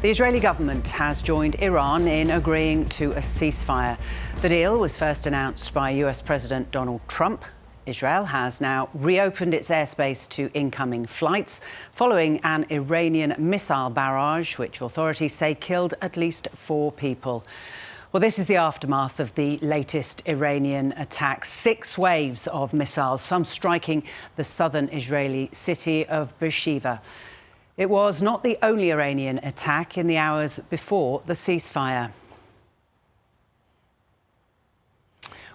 The Israeli government has joined Iran in agreeing to a ceasefire. The deal was first announced by US President Donald Trump. Israel has now reopened its airspace to incoming flights following an Iranian missile barrage, which authorities say killed at least 4 people. Well, this is the aftermath of the latest Iranian attacks. 6 waves of missiles, some striking the southern Israeli city of Beersheba. It was not the only Iranian attack in the hours before the ceasefire.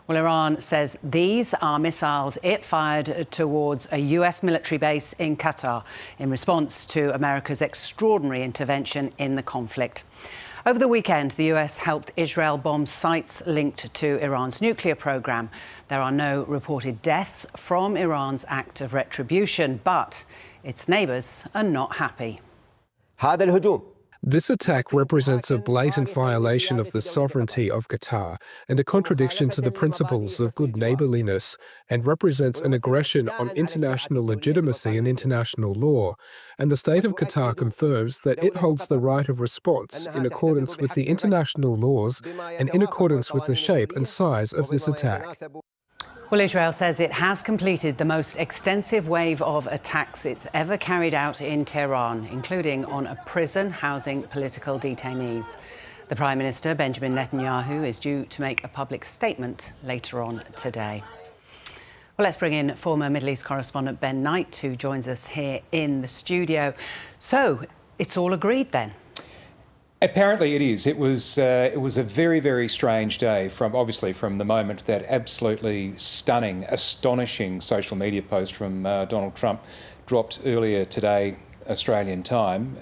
Well, Iran says these are missiles it fired towards a US military base in Qatar in response to America's extraordinary intervention in the conflict. Over the weekend, the US helped Israel bomb sites linked to Iran's nuclear program. There are no reported deaths from Iran's act of retribution, but its neighbours are not happy. This attack represents a blatant violation of the sovereignty of Qatar and a contradiction to the principles of good neighbourliness, and represents an aggression on international legitimacy and international law. And the state of Qatar confirms that it holds the right of response in accordance with the international laws and in accordance with the shape and size of this attack. Well, Israel says it has completed the most extensive wave of attacks it's ever carried out in Tehran, including on a prison housing political detainees. The Prime Minister, Benjamin Netanyahu, is due to make a public statement later on today. Well, let's bring in former Middle East correspondent Ben Knight, who joins us here in the studio. So, it's all agreed then? Apparently it is. It was a very, very strange day from the moment that absolutely stunning, astonishing social media post from Donald Trump dropped earlier today, Australian time.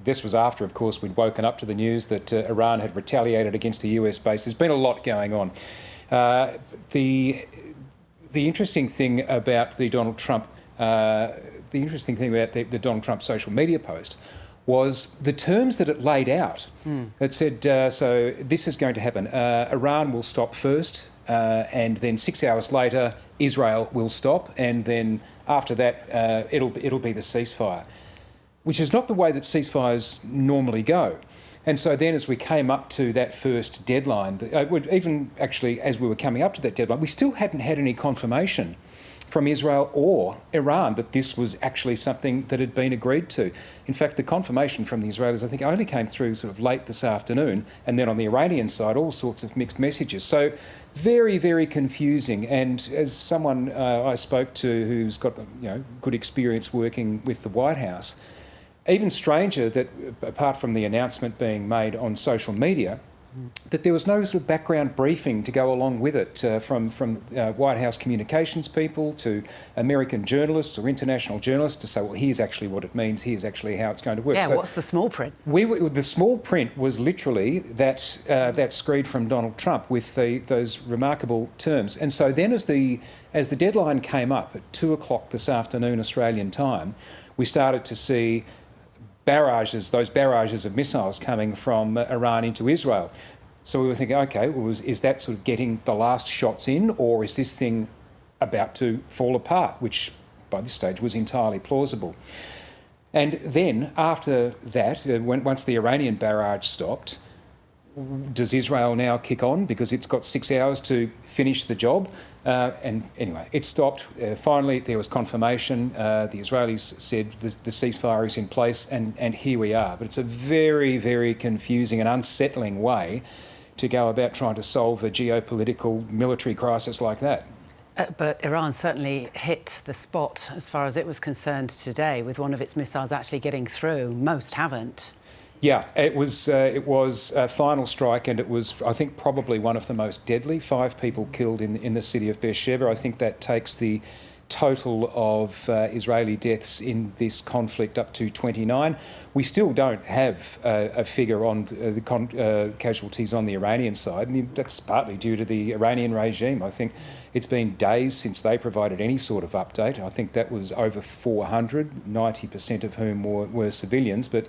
This was after, of course, we'd woken up to the news that Iran had retaliated against a US base. There's been a lot going on. The interesting thing about the Donald Trump social media post was the terms that it laid out. It said, so this is going to happen. Iran will stop first, and then 6 hours later, Israel will stop, and then after that, it'll be the ceasefire, which is not the way that ceasefires normally go. And so then as we came up to that first deadline, even actually as we were coming up to that deadline, we still hadn't had any confirmation from Israel or Iran that this was actually something that had been agreed to. In fact, the confirmation from the Israelis, I think, only came through sort of late this afternoon, and then on the Iranian side, all sorts of mixed messages. So very, very confusing. And as someone I spoke to who's got good experience working with the White House, even stranger that, apart from the announcement being made on social media, that there was no sort of background briefing to go along with it from White House communications people to American journalists or international journalists to say, well, here's actually what it means, here's actually how it's going to work. Yeah, so what's the small print? The small print was literally that screed from Donald Trump with those remarkable terms. And so then as the deadline came up at 2 o'clock this afternoon Australian time, we started to see those barrages of missiles coming from Iran into Israel. So we were thinking, OK, well, is that sort of getting the last shots in, or is this thing about to fall apart, which by this stage was entirely plausible. And then after that, once the Iranian barrage stopped, does Israel now kick on because it's got 6 hours to finish the job? And anyway, it stopped. Finally, there was confirmation. The Israelis said the ceasefire is in place, and here we are. But it's a very, very confusing and unsettling way to go about trying to solve a geopolitical military crisis like that. But Iran certainly hit the spot as far as it was concerned today, with one of its missiles actually getting through. Most haven't. Yeah, it was a final strike, and it was, I think, probably one of the most deadly. 5 people killed in the city of Beersheba. I think that takes the total of Israeli deaths in this conflict up to 29. We still don't have a figure on the casualties on the Iranian side, and that's partly due to the Iranian regime. I think it's been days since they provided any sort of update. I think that was over 400, 90% of whom were civilians, but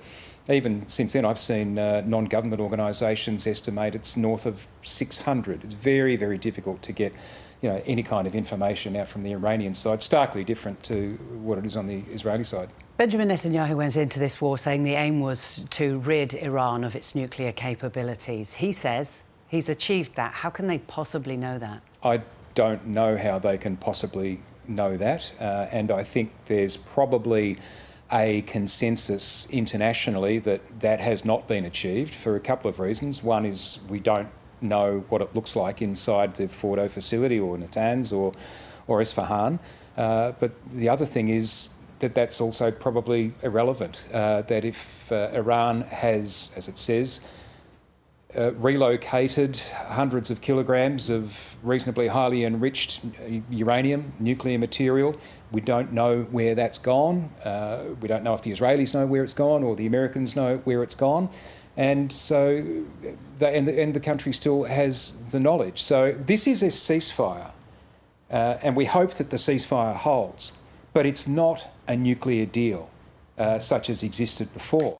even since then, I've seen non-government organisations estimate it's north of 600. It's very, very difficult to get any kind of information out from the Iranian side, starkly different to what it is on the Israeli side. Benjamin Netanyahu went into this war saying the aim was to rid Iran of its nuclear capabilities. He says he's achieved that. How can they possibly know that? I don't know how they can possibly know that, and I think there's probably a consensus internationally that that has not been achieved for a couple of reasons. One is we don't know what it looks like inside the Fordo facility or Natanz or Isfahan, but the other thing is that that's also probably irrelevant, that if Iran has, as it says, relocated hundreds of kilograms of reasonably highly enriched uranium, nuclear material. We don't know where that's gone. We don't know if the Israelis know where it's gone or the Americans know where it's gone. And so, the country still has the knowledge. So this is a ceasefire, and we hope that the ceasefire holds, but it's not a nuclear deal such as existed before.